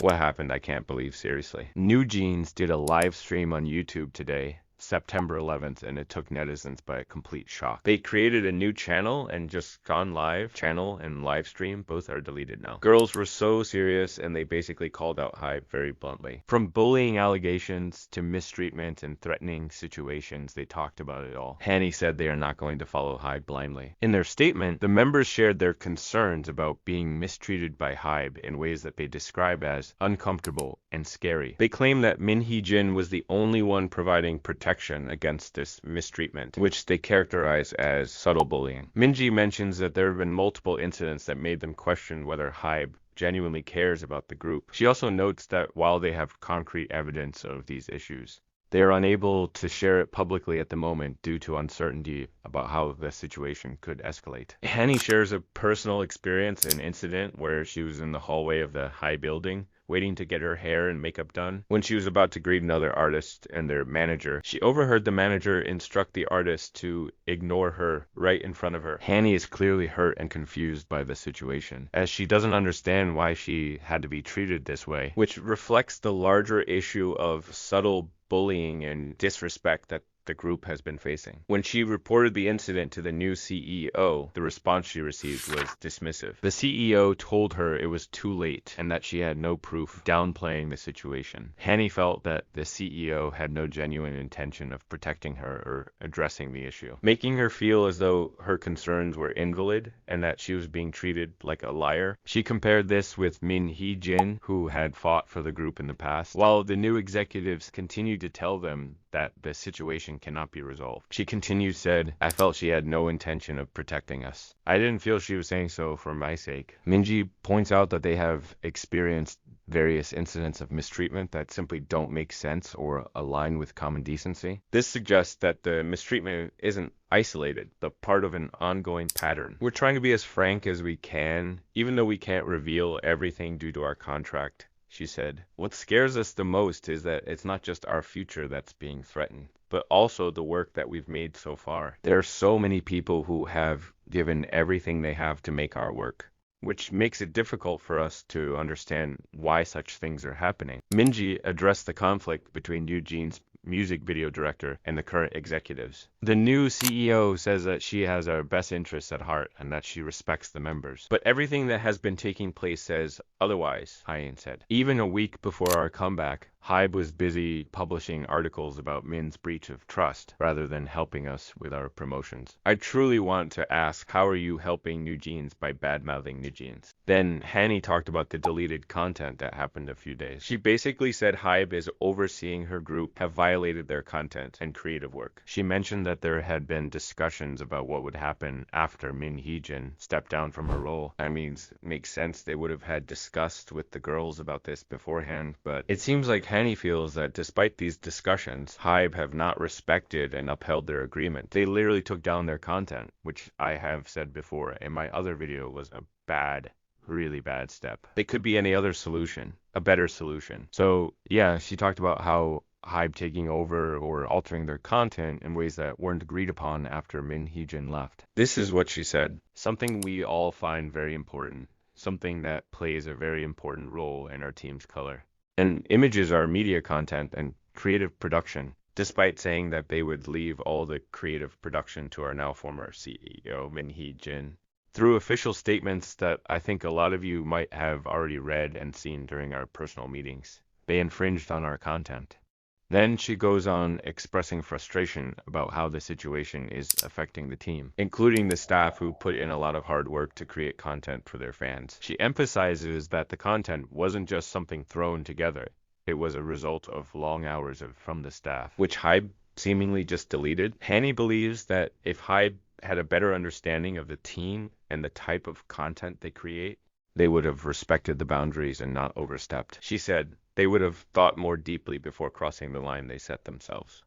What happened? I can't believe, seriously. Newjeans did a live stream on YouTube today, September 11th, and it took netizens by a complete shock. They created a new channel and just gone live. Channel and live stream both are deleted now. Girls were so serious and they basically called out Hybe very bluntly. From bullying allegations to mistreatment and threatening situations, they talked about it all. Hanni said they are not going to follow Hybe blindly. In their statement, the members shared their concerns about being mistreated by Hybe in ways that they describe as uncomfortable and scary. They claim that Minheejin was the only one providing protection against this mistreatment, which they characterize as subtle bullying. Minji mentions that there have been multiple incidents that made them question whether Hybe genuinely cares about the group. She also notes that while they have concrete evidence of these issues, they are unable to share it publicly at the moment due to uncertainty about how the situation could escalate. Hanni shares a personal experience, an incident where she was in the hallway of the High building waiting to get her hair and makeup done. When she was about to greet another artist and their manager, she overheard the manager instruct the artist to ignore her right in front of her. Hanni is clearly hurt and confused by the situation, as she doesn't understand why she had to be treated this way, which reflects the larger issue of subtle bullying and disrespect that the group has been facing. When she reported the incident to the new CEO, the response she received was dismissive. The CEO told her it was too late and that she had no proof, downplaying the situation. Hanni felt that the CEO had no genuine intention of protecting her or addressing the issue, making her feel as though her concerns were invalid and that she was being treated like a liar. She compared this with Minheejin, who had fought for the group in the past, while the new executives continued to tell them that the situation cannot be resolved. She continued, said, "I felt she had no intention of protecting us. I didn't feel she was saying so for my sake." Minji points out that they have experienced various incidents of mistreatment that simply don't make sense or align with common decency. This suggests that the mistreatment isn't isolated, but part of an ongoing pattern. We're trying to be as frank as we can, even though we can't reveal everything due to our contract, she said. What scares us the most is that it's not just our future that's being threatened, but also the work that we've made so far. There are so many people who have given everything they have to make our work, which makes it difficult for us to understand why such things are happening. Minji addressed the conflict between Newjeans' music video director and the current executives. The new CEO says that she has our best interests at heart and that she respects the members. But everything that has been taking place says otherwise, Haerin said. Even a week before our comeback, Hybe was busy publishing articles about Min's breach of trust rather than helping us with our promotions. I truly want to ask, how are you helping Newjeans by bad-mouthing Newjeans? Then Hanni talked about the deleted content that happened a few days. She basically said Hybe is overseeing her group have violated their content and creative work. She mentioned that there had been discussions about what would happen after Minheejin stepped down from her role. I mean, it makes sense they would have had discussed with the girls about this beforehand, but it seems like Hanni feels that despite these discussions, Hybe have not respected and upheld their agreement. They literally took down their content, which I have said before in my other video was a really bad step. They could be any other solution, a better solution. So yeah, she talked about how Hybe taking over or altering their content in ways that weren't agreed upon after Minheejin left. This is what she said. Something we all find very important. Something that plays a very important role in our team's color. And images are media content and creative production, despite saying that they would leave all the creative production to our now former CEO, Minheejin. Through official statements that I think a lot of you might have already read and seen during our personal meetings, they infringed on our content. Then she goes on expressing frustration about how the situation is affecting the team, including the staff who put in a lot of hard work to create content for their fans. She emphasizes that the content wasn't just something thrown together. It was a result of long hours from the staff, which Hybe seemingly just deleted. Hanni believes that if Hybe had a better understanding of the team and the type of content they create, they would have respected the boundaries and not overstepped. She said they would have thought more deeply before crossing the line they set themselves.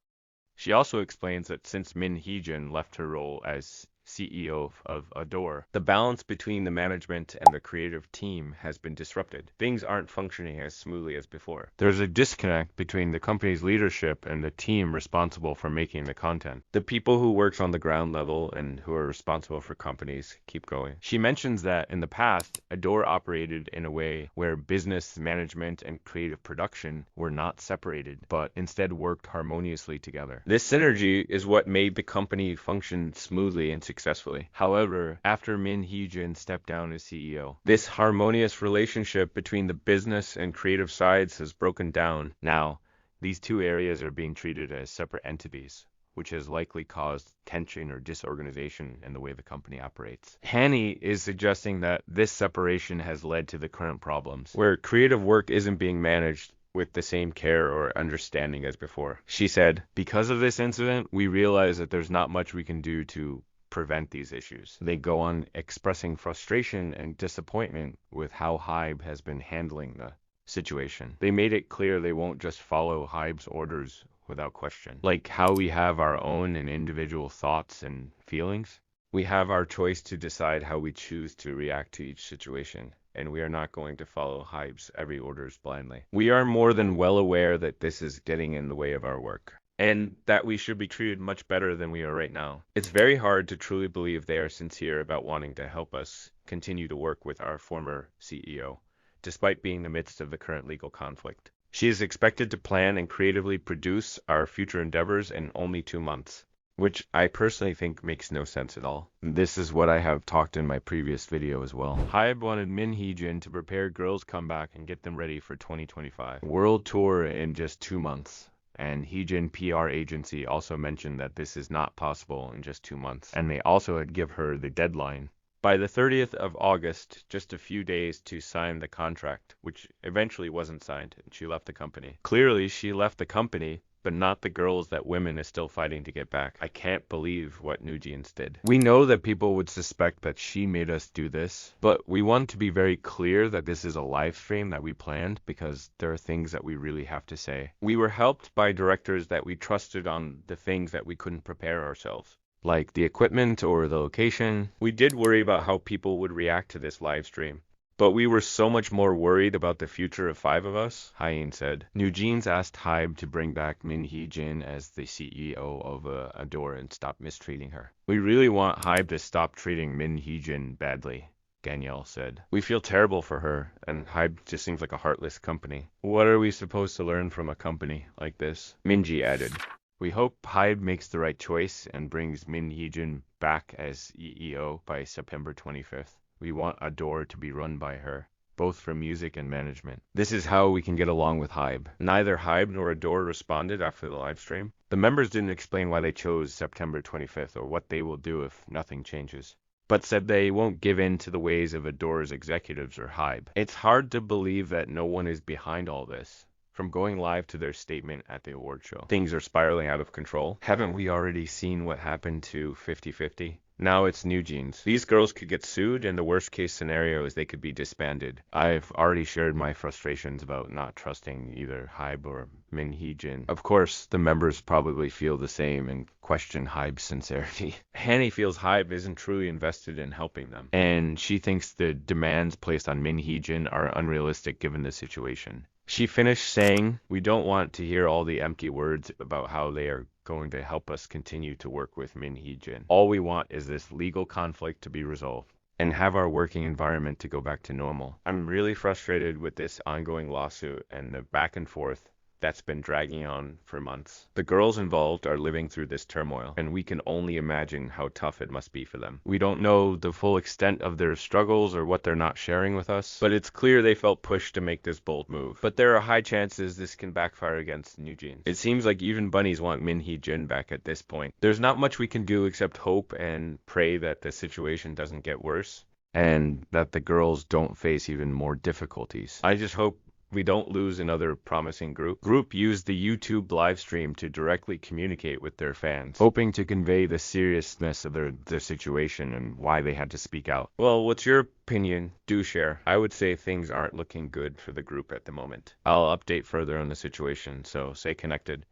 She also explains that since Minheejin left her role as CEO of ADOR. The balance between the management and the creative team has been disrupted. Things aren't functioning as smoothly as before. There's a disconnect between the company's leadership and the team responsible for making the content. The people who work on the ground level and who are responsible for companies keep going. She mentions that in the past, ADOR operated in a way where business management and creative production were not separated, but instead worked harmoniously together. This synergy is what made the company function smoothly and successfully. However, after Minheejin stepped down as CEO, this harmonious relationship between the business and creative sides has broken down. Now, these two areas are being treated as separate entities, which has likely caused tension or disorganization in the way the company operates. Hanni is suggesting that this separation has led to the current problems, where creative work isn't being managed with the same care or understanding as before. She said, "Because of this incident, we realize that there's not much we can do to prevent these issues." They go on expressing frustration and disappointment with how Hybe has been handling the situation. They made it clear they won't just follow Hybe's orders without question. Like how we have our own and individual thoughts and feelings, we have our choice to decide how we choose to react to each situation, and we are not going to follow Hybe's every orders blindly. We are more than well aware that this is getting in the way of our work, and that we should be treated much better than we are right now. It's very hard to truly believe they are sincere about wanting to help us continue to work with our former CEO, despite being in the midst of the current legal conflict. She is expected to plan and creatively produce our future endeavors in only 2 months, which I personally think makes no sense at all. This is what I have talked in my previous video as well. Hybe wanted Minheejin to prepare girls' comeback and get them ready for 2025 world tour in just 2 months. And Heejin PR agency also mentioned that this is not possible in just 2 months, and they also had give her the deadline by the 30th of August, just a few days to sign the contract, which eventually wasn't signed, and she left the company. Clearly, she left the company, but not the girls that women is still fighting to get back. I can't believe what Newjeans did. We know that people would suspect that she made us do this, but we want to be very clear that this is a live stream that we planned because there are things that we really have to say. We were helped by directors that we trusted on the things that we couldn't prepare ourselves, like the equipment or the location. We did worry about how people would react to this live stream, but we were so much more worried about the future of 5 of us, Haerin said. Newjeans asked Hybe to bring back Minheejin as the CEO of ADOR and stop mistreating her. "We really want Hybe to stop treating Minheejin badly," Danielle said. "We feel terrible for her, and Hybe just seems like a heartless company. What are we supposed to learn from a company like this?" Minji added, "We hope Hybe makes the right choice and brings Minheejin back as CEO by September 25th. We want ADOR to be run by her, both for music and management. This is how we can get along with Hybe." Neither Hybe nor ADOR responded after the live stream. The members didn't explain why they chose September 25th or what they will do if nothing changes, but said they won't give in to the ways of ADOR's executives or Hybe. It's hard to believe that no one is behind all this. From going live to their statement at the award show, things are spiraling out of control. Haven't we already seen what happened to 50/50? Now it's Newjeans. These girls could get sued, and the worst case scenario is they could be disbanded. I've already shared my frustrations about not trusting either Hybe or Minheejin. Of course, the members probably feel the same and question Hybe's sincerity. Hanni feels Hybe isn't truly invested in helping them, and she thinks the demands placed on Minheejin are unrealistic given the situation. She finished saying, "We don't want to hear all the empty words about how they are going to help us continue to work with Minheejin. All we want is this legal conflict to be resolved and have our working environment to go back to normal." I'm really frustrated with this ongoing lawsuit and the back and forth that's been dragging on for months. The girls involved are living through this turmoil, and we can only imagine how tough it must be for them. We don't know the full extent of their struggles or what they're not sharing with us, but it's clear they felt pushed to make this bold move. But there are high chances this can backfire against Newjeans. It seems like even Bunnies want Minheejin back at this point. There's not much we can do except hope and pray that the situation doesn't get worse, and that the girls don't face even more difficulties. I just hope we don't lose another promising group. Group used the YouTube live stream to directly communicate with their fans, hoping to convey the seriousness of their situation and why they had to speak out. Well, what's your opinion? Do share. I would say things aren't looking good for the group at the moment. I'll update further on the situation, so stay connected.